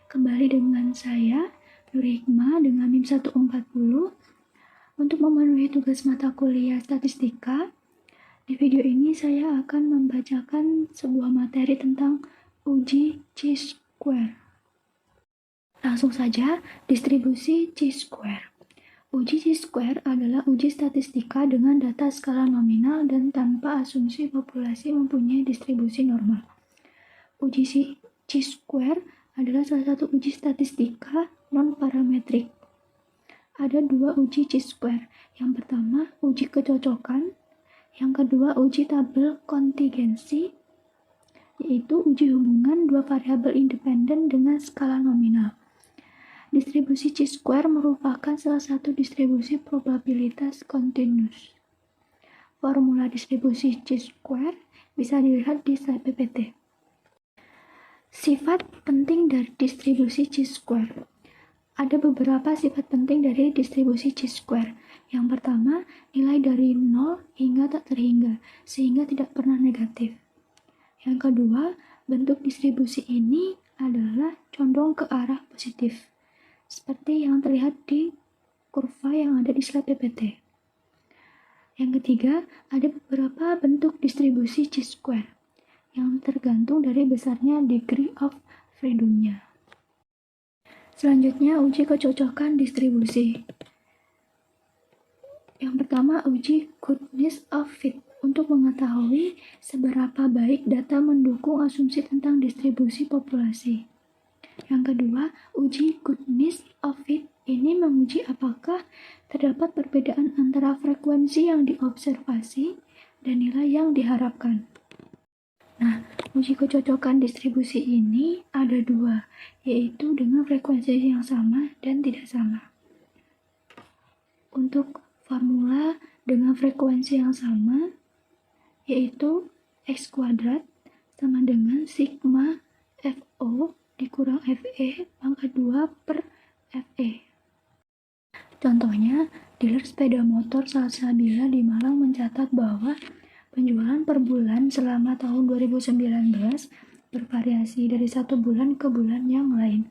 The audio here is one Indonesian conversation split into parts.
Kembali dengan saya, Nur Hikmah dengan NIM 140 untuk memenuhi tugas mata kuliah statistika. Di video ini saya akan membacakan sebuah materi tentang uji chi-square. Langsung saja, distribusi chi-square. Uji chi-square adalah uji statistika dengan data skala nominal dan tanpa asumsi populasi mempunyai distribusi normal. Uji chi-square adalah salah satu uji statistika non-parametrik. Ada dua uji chi-square. Yang pertama, uji kecocokan. Yang kedua, uji tabel kontingensi, yaitu uji hubungan dua variabel independen dengan skala nominal. Distribusi chi-square merupakan salah satu distribusi probabilitas kontinus. Formula distribusi chi-square bisa dilihat di slide PPT. Sifat penting dari distribusi chi-square. Ada beberapa sifat penting dari distribusi chi-square. Yang pertama, nilai dari 0 hingga tak terhingga, sehingga tidak pernah negatif. Yang kedua, bentuk distribusi ini adalah condong ke arah positif, seperti yang terlihat di kurva yang ada di slide PPT. Yang ketiga, ada beberapa bentuk distribusi chi-square yang tergantung dari besarnya degree of freedom-nya. Selanjutnya, uji kecocokan distribusi. Yang pertama, uji goodness of fit untuk mengetahui seberapa baik data mendukung asumsi tentang distribusi populasi. Yang kedua, uji goodness of fit ini menguji apakah terdapat perbedaan antara frekuensi yang diobservasi dan nilai yang diharapkan. Nah, uji kecocokan distribusi ini ada dua, yaitu dengan frekuensi yang sama dan tidak sama. Untuk formula dengan frekuensi yang sama, yaitu X kuadrat sama dengan sigma FO dikurang FE pangkat 2 per FE. Contohnya, dealer sepeda motor Salsabila di Malang mencatat bahwa penjualan per bulan selama tahun 2019 bervariasi dari satu bulan ke bulan yang lain.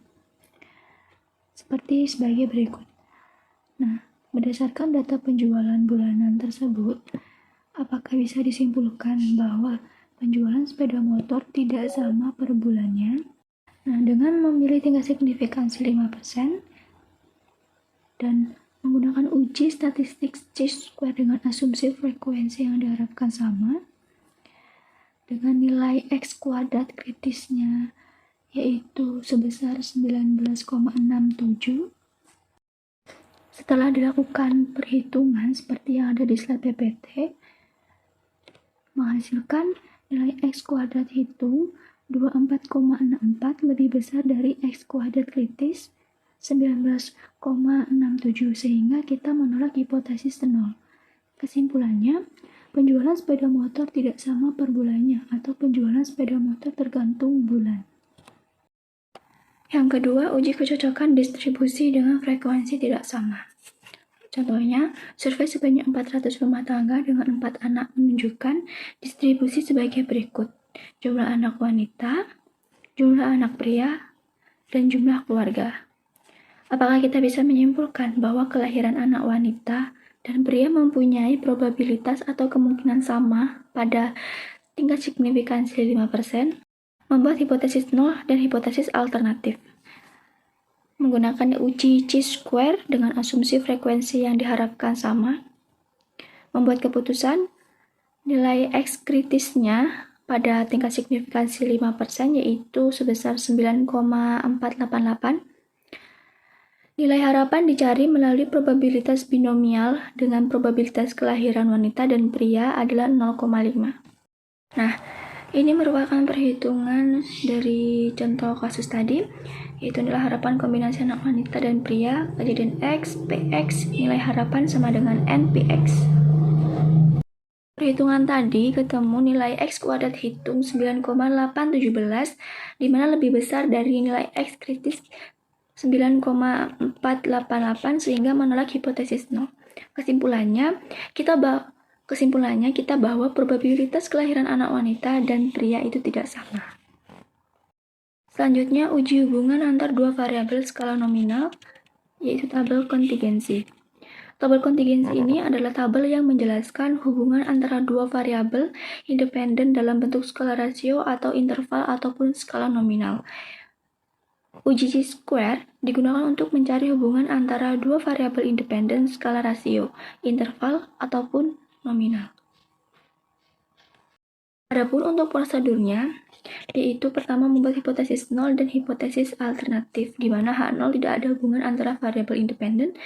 Seperti sebagai berikut. Nah, berdasarkan data penjualan bulanan tersebut, apakah bisa disimpulkan bahwa penjualan sepeda motor tidak sama per bulannya? Nah, dengan memilih tingkat signifikansi 5% dan menggunakan uji statistik chi-square dengan asumsi frekuensi yang diharapkan sama, dengan nilai X kuadrat kritisnya yaitu sebesar 19,67. Setelah dilakukan perhitungan seperti yang ada di slide PPT, menghasilkan nilai X kuadrat hitung 24,64 lebih besar dari X kuadrat kritis 19,67, sehingga kita menolak hipotesis 0. Kesimpulannya, penjualan sepeda motor tidak sama per bulannya atau penjualan sepeda motor tergantung bulan. Yang kedua, uji kecocokan distribusi dengan frekuensi tidak sama. Contohnya, survei sebanyak 400 rumah tangga dengan 4 anak menunjukkan distribusi sebagai berikut. Jumlah anak wanita, jumlah anak pria, dan jumlah keluarga. Apakah kita bisa menyimpulkan bahwa kelahiran anak wanita dan pria mempunyai probabilitas atau kemungkinan sama pada tingkat signifikansi 5%? Membuat hipotesis 0 dan hipotesis alternatif. Menggunakan uji chi-square dengan asumsi frekuensi yang diharapkan sama. Membuat keputusan nilai X kritisnya pada tingkat signifikansi 5% yaitu sebesar 9,488. Nilai harapan dicari melalui probabilitas binomial dengan probabilitas kelahiran wanita dan pria adalah 0,5. Nah, ini merupakan perhitungan dari contoh kasus tadi, yaitu nilai harapan kombinasi anak wanita dan pria, kejadian X, PX, nilai harapan sama dengan NPX. Perhitungan tadi ketemu nilai X kuadrat hitung 9,817, di mana lebih besar dari nilai X kritis 9,488 sehingga menolak hipotesis 0. Kesimpulannya, kita bahwa probabilitas kelahiran anak wanita dan pria itu tidak sama. Selanjutnya, uji hubungan antar dua variabel skala nominal, yaitu tabel kontingensi. Tabel kontingensi ini adalah tabel yang menjelaskan hubungan antara dua variabel independen dalam bentuk skala rasio atau interval ataupun skala nominal. Uji chi-square digunakan untuk mencari hubungan antara dua variabel independen skala rasio, interval, ataupun nominal. Adapun untuk prosedurnya, yaitu pertama membuat hipotesis nol dan hipotesis alternatif, di mana H0 tidak ada hubungan antara variabel independen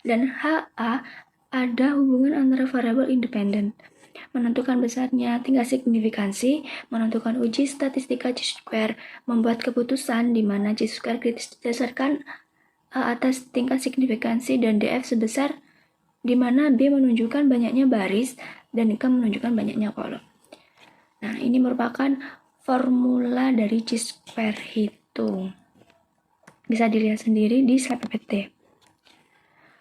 dan HA ada hubungan antara variabel independen. Menentukan besarnya tingkat signifikansi, menentukan uji statistika chi-square, membuat keputusan di mana chi-square kritis didasarkan A atas tingkat signifikansi dan DF sebesar di mana B menunjukkan banyaknya baris dan K menunjukkan banyaknya kolom. Nah, ini merupakan formula dari chi-square hitung. Bisa dilihat sendiri di slide PPT.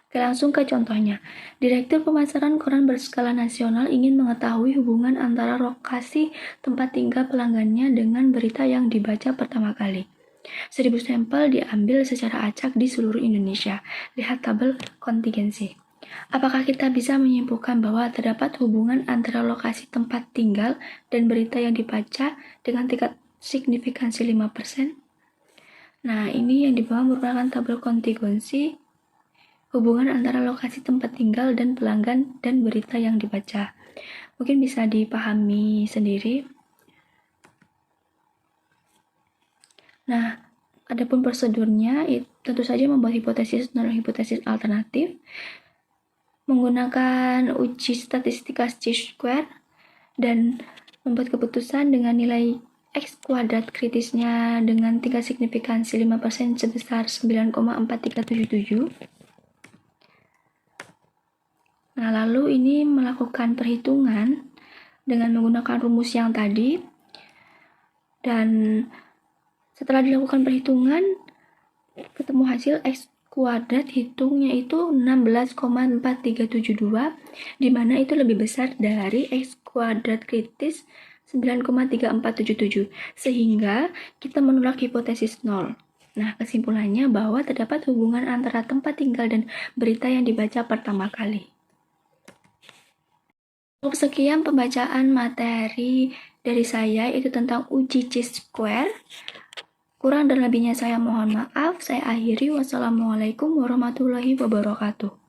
Oke, langsung ke contohnya. Direktur pemasaran koran berskala nasional ingin mengetahui hubungan antara lokasi tempat tinggal pelanggannya dengan berita yang dibaca pertama kali. 1000 sampel diambil secara acak di seluruh Indonesia. Lihat tabel kontingensi. Apakah kita bisa menyimpulkan bahwa terdapat hubungan antara lokasi tempat tinggal dan berita yang dibaca dengan tingkat signifikansi 5%? Nah, ini yang di bawah merupakan tabel kontingensi hubungan antara lokasi tempat tinggal dan pelanggan dan berita yang dibaca. Mungkin bisa dipahami sendiri. Nah, adapun prosedurnya, tentu saja membuat hipotesis nol dan hipotesis alternatif, menggunakan uji statistika chi-square, dan membuat keputusan dengan nilai X kuadrat kritisnya dengan tingkat signifikansi 5% sebesar 9,4377. Nah, lalu ini melakukan perhitungan dengan menggunakan rumus yang tadi, dan setelah dilakukan perhitungan, ketemu hasil X kuadrat hitungnya itu 16,4372, di mana itu lebih besar dari X kuadrat kritis 9,3477, sehingga kita menolak hipotesis nol. Nah, kesimpulannya bahwa terdapat hubungan antara tempat tinggal dan berita yang dibaca pertama kali. Sekian pembacaan materi dari saya, itu tentang uji chi-square. Kurang dan lebihnya saya mohon maaf. Saya akhiri. Wassalamualaikum warahmatullahi wabarakatuh.